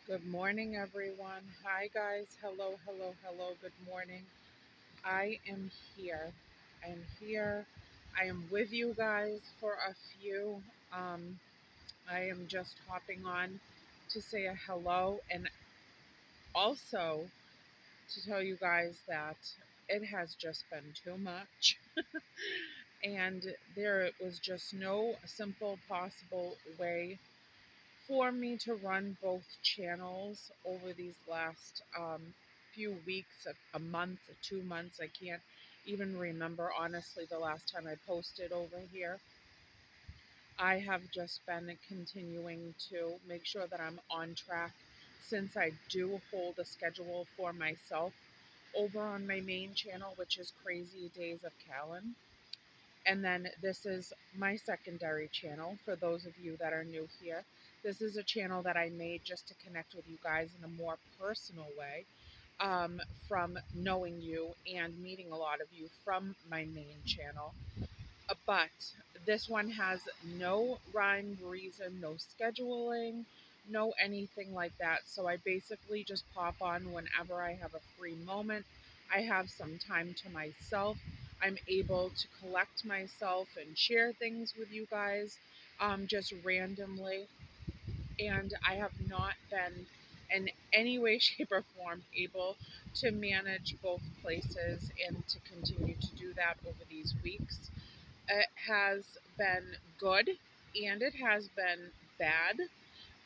Good morning, everyone. Hi, guys. Hello, hello, hello. Good morning. I am here. I am here. I am with you guys for a few. Um, I am just hopping on to say a hello and also to tell you guys that it has just been too much. And there was just no simple possible way for me to run both channels over these last few weeks, a month, 2 months. I can't even remember honestly the last time I posted over here. I have just been continuing to make sure that I'm on track since I do hold a schedule for myself over on my main channel, which is Crazy Days of Callan. And then this is my secondary channel for those of you that are new here. This is a channel that I made just to connect with you guys in a more personal way, from knowing you and meeting a lot of you from my main channel. But this one has no rhyme, reason, no scheduling, no anything like that. So I basically just pop on whenever I have a free moment. I have some time to myself. I'm able to collect myself and share things with you guys just randomly. And I have not been in any way, shape, or form able to manage both places and to continue to do that over these weeks. It has been good and it has been bad.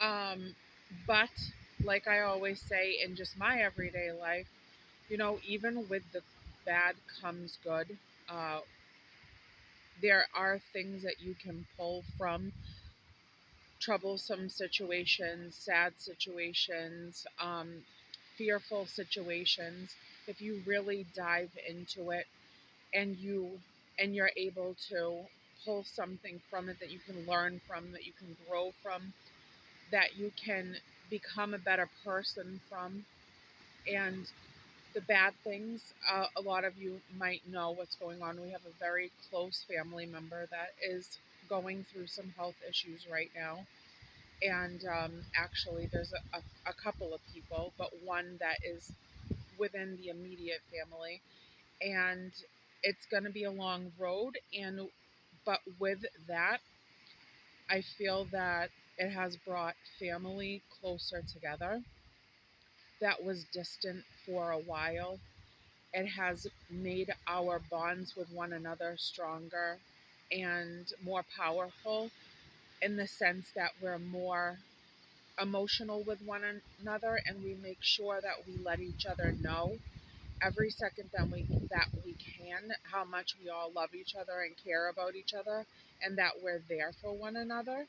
Um, but like I always say, in just my everyday life, even with the bad comes good. Uh, there are things that you can pull from troublesome situations, sad situations, fearful situations. If you really dive into it and you're able to pull something from it that you can learn from, that you can grow from, that you can become a better person from. And the bad things, a lot of you might know what's going on. We have a very close family member that is going through some health issues right now. And actually there's a couple of people, but one that is within the immediate family, and it's going to be a long road. And but with that, I feel that it has brought family closer together that was distant for a while. It has made our bonds with one another stronger and more powerful, in the sense that we're more emotional with one another, and we make sure that we let each other know every second that we can how much we all love each other and care about each other, and that we're there for one another.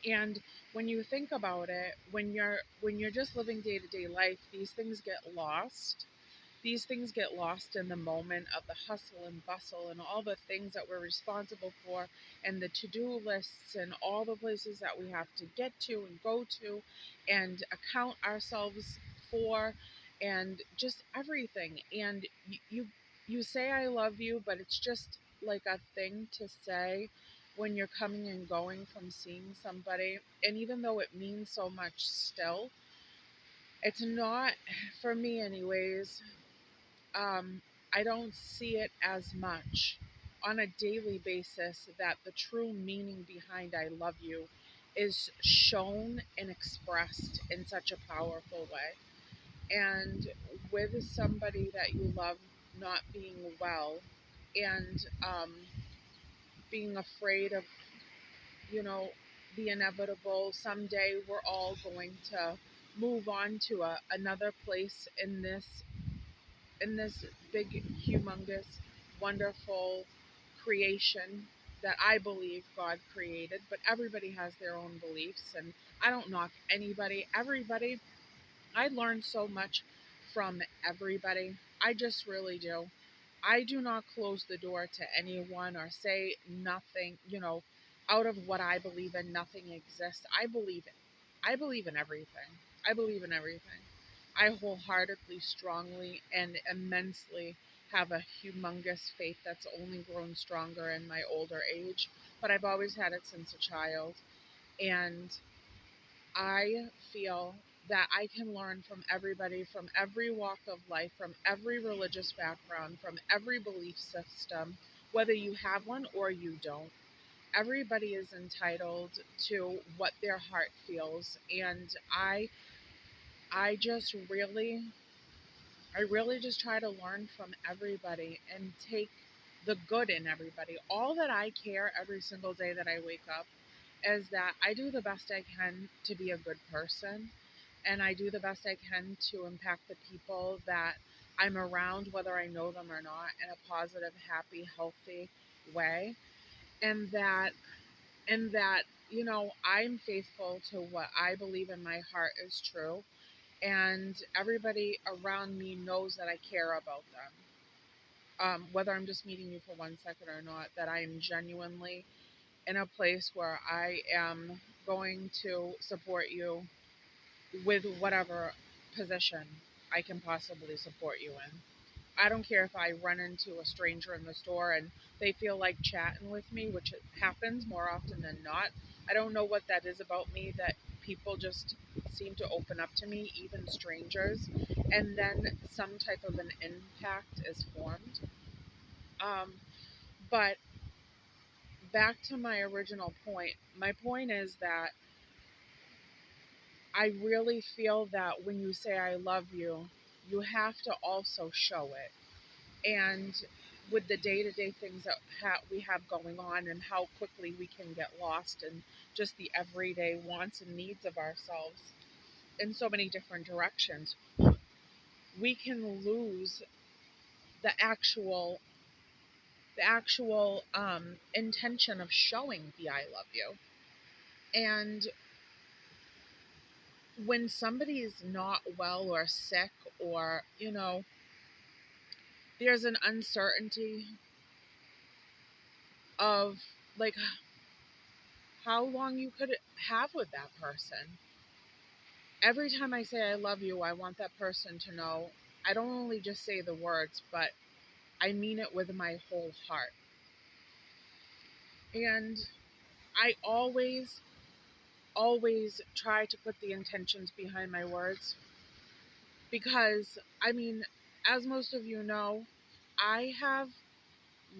And when you think about it, when you're just living day to day life, these things get lost. These things get lost in the moment of the hustle and bustle and all the things that we're responsible for, and the to-do lists and all the places that we have to get to and go to and account ourselves for, and just everything. And you say I love you, but it's just like a thing to say when you're coming and going from seeing somebody. And even though it means so much still, it's not, for me anyways, I don't see it as much on a daily basis, that the true meaning behind I love you is shown and expressed in such a powerful way. And with somebody that you love not being well, and being afraid of, you know, the inevitable, someday we're all going to move on to another place in this big, humongous, wonderful creation that I believe God created, but everybody has their own beliefs, and I don't knock anybody. Everybody, I learn so much from everybody. I just really do. I do not close the door to anyone or say nothing, out of what I believe in, nothing exists. I believe in everything. I believe in everything. I wholeheartedly, strongly, and immensely have a humongous faith that's only grown stronger in my older age, but I've always had it since a child. And I feel that I can learn from everybody, from every walk of life, from every religious background, from every belief system, whether you have one or you don't. Everybody is entitled to what their heart feels, and I just really just try to learn from everybody and take the good in everybody. All that I care every single day that I wake up is that I do the best I can to be a good person, and I do the best I can to impact the people that I'm around, whether I know them or not, in a positive, happy, healthy way. And that, I'm faithful to what I believe in my heart is true, and everybody around me knows that I care about them. Whether I'm just meeting you for 1 second or not, that I am genuinely in a place where I am going to support you with whatever position I can possibly support you in. I don't care if I run into a stranger in the store and they feel like chatting with me, which happens more often than not. I don't know what that is about me that people just seem to open up to me, even strangers, and then some type of an impact is formed. Um, but back to my original point, my point is that I really feel that when you say I love you, you have to also show it. And with the day to day things that we have going on and how quickly we can get lost in just the everyday wants and needs of ourselves in so many different directions, we can lose the actual intention of showing the I love you. And when somebody is not well or sick, or there's an uncertainty of, like, how long you could have with that person. Every time I say I love you, I want that person to know I don't only just say the words, but I mean it with my whole heart. And I always try to put the intentions behind my words, because, I mean, as most of you know, I have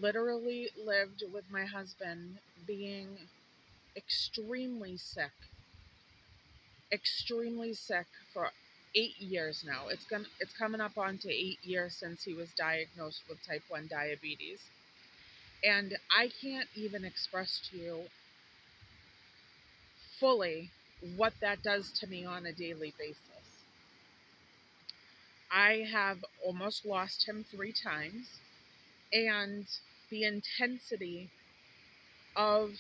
literally lived with my husband being extremely sick, extremely sick for 8 years now. It's coming up onto 8 years since he was diagnosed with type 1 diabetes. And I can't even express to you fully what that does to me on a daily basis. I have almost lost him 3 times, and the intensity of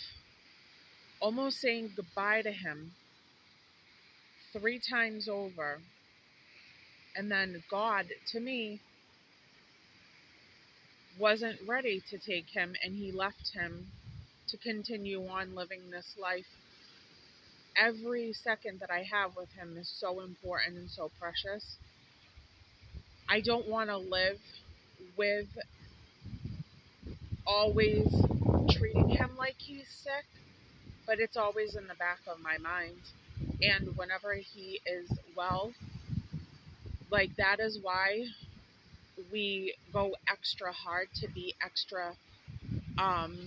almost saying goodbye to him 3 times over, and then God, to me, wasn't ready to take him, and he left him to continue on living this life. Every second that I have with him is so important and so precious. I don't want to live with always treating him like he's sick, but it's always in the back of my mind. And whenever he is well, like, that is why we go extra hard to be extra um,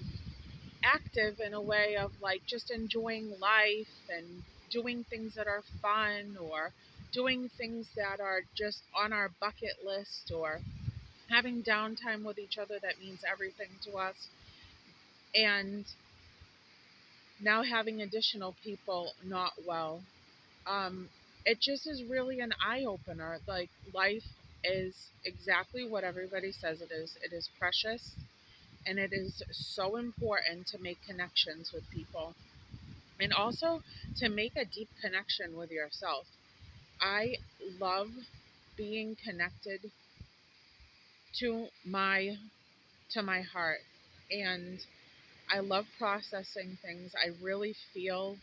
active, in a way of, like, just enjoying life and doing things that are fun, or doing things that are just on our bucket list, or having downtime with each other that means everything to us. And now having additional people not well, um, it just is really an eye opener. Like, life is exactly what everybody says it is. It is precious, and it is so important to make connections with people, and also to make a deep connection with yourself. I love being connected to my heart, and I love processing things. I really feel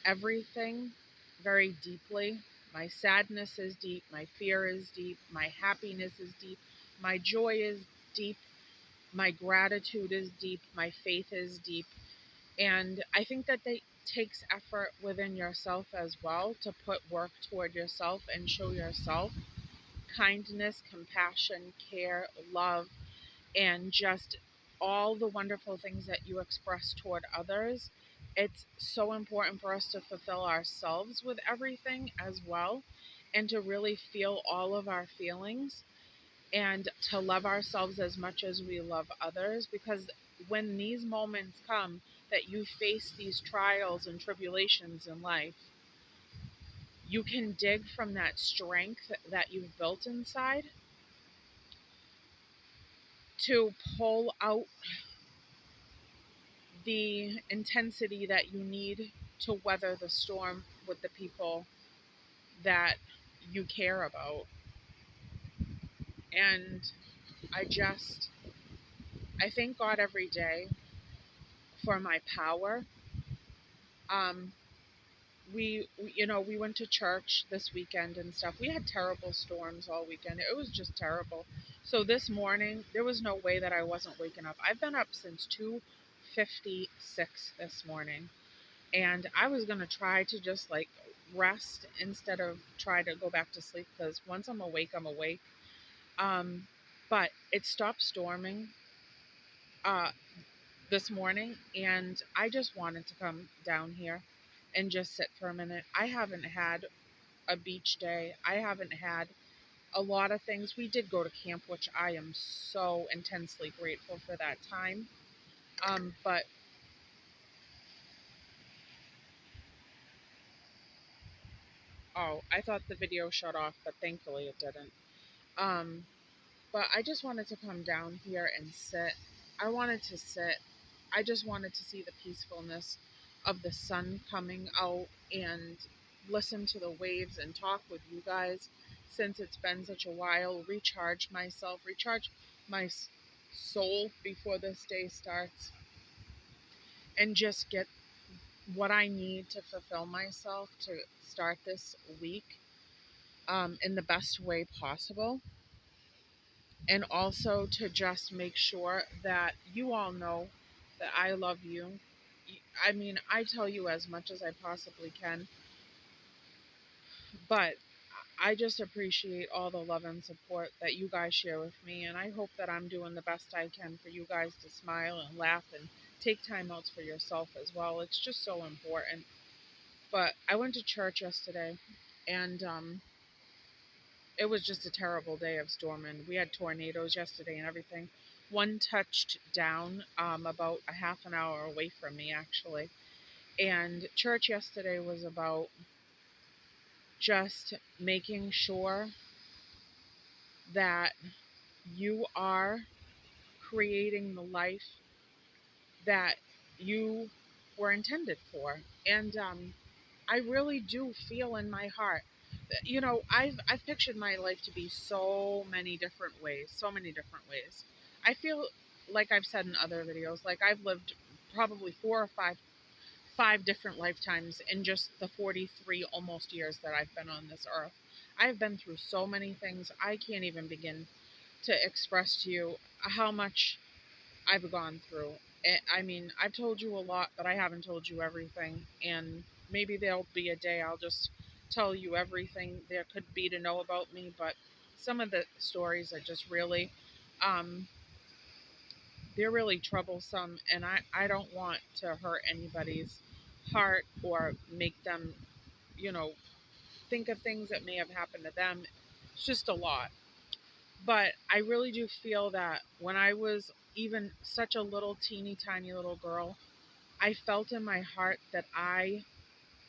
everything very deeply. My sadness is deep, my fear is deep, my happiness is deep, my joy is deep, my gratitude is deep, my faith is deep. And I think that takes effort within yourself as well to put work toward yourself and show yourself kindness, compassion, care, love, and just all the wonderful things that you express toward others. It's so important for us to fulfill ourselves with everything as well, and to really feel all of our feelings, and to love ourselves as much as we love others. Because when these moments come that you face these trials and tribulations in life, you can dig from that strength that you've built inside to pull out the intensity that you need to weather the storm with the people that you care about. And I just, I thank God every day for my power. Um, we went to church this weekend and stuff. We had terrible storms all weekend. It was just terrible. So this morning, there was no way that I wasn't waking up. I've been up since 2:56 this morning, and I was gonna try to just like rest instead of try to go back to sleep, because once I'm awake, I'm awake. Um, but it stopped storming uh, this morning, and I just wanted to come down here and just sit for a minute. I haven't had a beach day. I haven't had a lot of things. We did go to camp, which I am so intensely grateful for that time. But oh, I thought the video shut off, but thankfully it didn't. Um, but I just wanted to come down here and sit. I wanted to sit. I just wanted to see the peacefulness of the sun coming out and listen to the waves and talk with you guys, since it's been such a while. Recharge myself, recharge my soul before this day starts, and just get what I need to fulfill myself to start this week in the best way possible. And also to just make sure that you all know that I love you. I mean, I tell you as much as I possibly can, but I just appreciate all the love and support that you guys share with me, and I hope that I'm doing the best I can for you guys to smile and laugh and take time outs for yourself as well. It's just so important. But I went to church yesterday, and it was just a terrible day of storming. We had tornadoes yesterday and everything. One touched down about a half an hour away from me, actually. And church yesterday was about just making sure that you are creating the life that you were intended for. And I really do feel in my heart that, I've pictured my life to be so many different ways, so many different ways. I feel like I've said in other videos, like I've lived probably four or five different lifetimes in just the 43 almost years that I've been on this earth. I've been through so many things. I can't even begin to express to you how much I've gone through. I mean, I've told you a lot, but I haven't told you everything. And maybe there'll be a day I'll just tell you everything there could be to know about me. But some of the stories are just really, um, they're really troublesome. And I don't want to hurt anybody's heart or make them, you know, think of things that may have happened to them. It's just a lot. But I really do feel that when I was even such a little teeny tiny little girl, I felt in my heart that I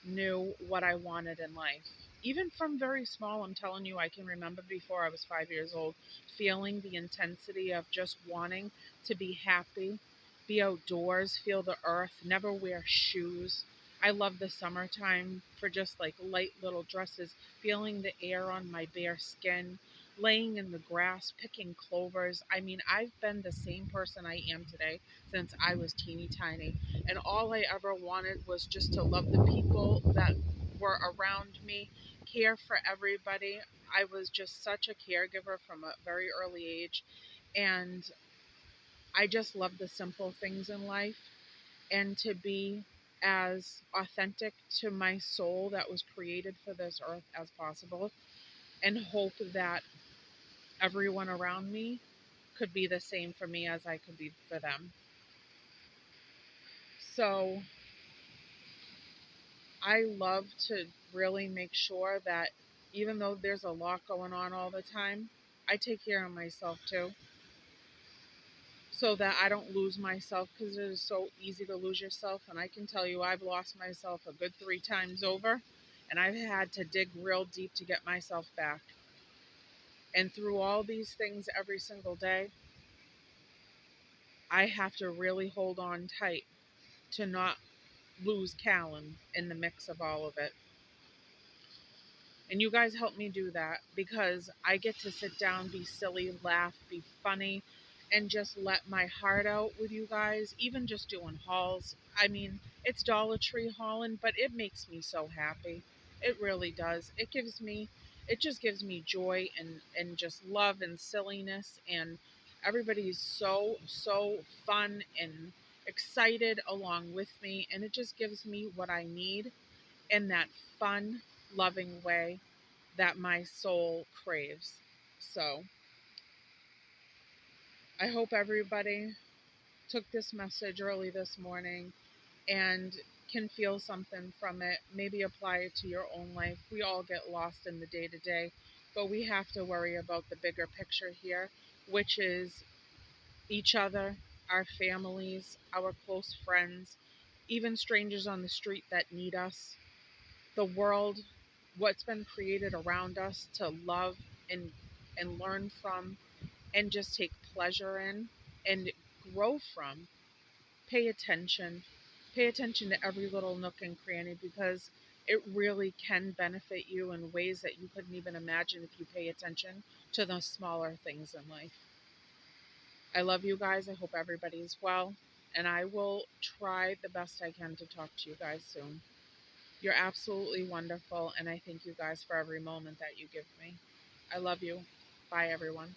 knew what I wanted in life. Even from very small, I'm telling you, I can remember before I was 5 years old, feeling the intensity of just wanting to be happy, be outdoors, feel the earth, never wear shoes. I love the summertime for just like light little dresses, feeling the air on my bare skin, laying in the grass, picking clovers. I mean, I've been the same person I am today since I was teeny tiny, and all I ever wanted was just to love the people that were around me, care for everybody. I was just such a caregiver from a very early age, and I just love the simple things in life, and to be as authentic to my soul that was created for this earth as possible, and hope that everyone around me could be the same for me as I could be for them. So I love to really make sure that even though there's a lot going on all the time, I take care of myself too, so that I don't lose myself, because it is so easy to lose yourself. And I can tell you, I've lost myself a good 3 times over, and I've had to dig real deep to get myself back. And through all these things every single day, I have to really hold on tight to not lose Callan in the mix of all of it. And you guys help me do that, because I get to sit down, be silly, laugh, be funny, and just let my heart out with you guys, even just doing hauls. I mean, it's Dollar Tree hauling, but it makes me so happy. It really does. It just gives me joy and just love and silliness. And everybody's so fun and excited along with me. And it just gives me what I need in that fun, loving way that my soul craves. So I hope everybody took this message early this morning and can feel something from it, maybe apply it to your own life. We all get lost in the day to day, but we have to worry about the bigger picture here, which is each other, our families, our close friends, even strangers on the street that need us, the world, what's been created around us to love and learn from and just take pleasure in and grow from. Pay attention. Pay attention to every little nook and cranny, because it really can benefit you in ways that you couldn't even imagine if you pay attention to the smaller things in life. I love you guys. I hope everybody's well. And I will try the best I can to talk to you guys soon. You're absolutely wonderful, and I thank you guys for every moment that you give me. I love you. Bye, everyone.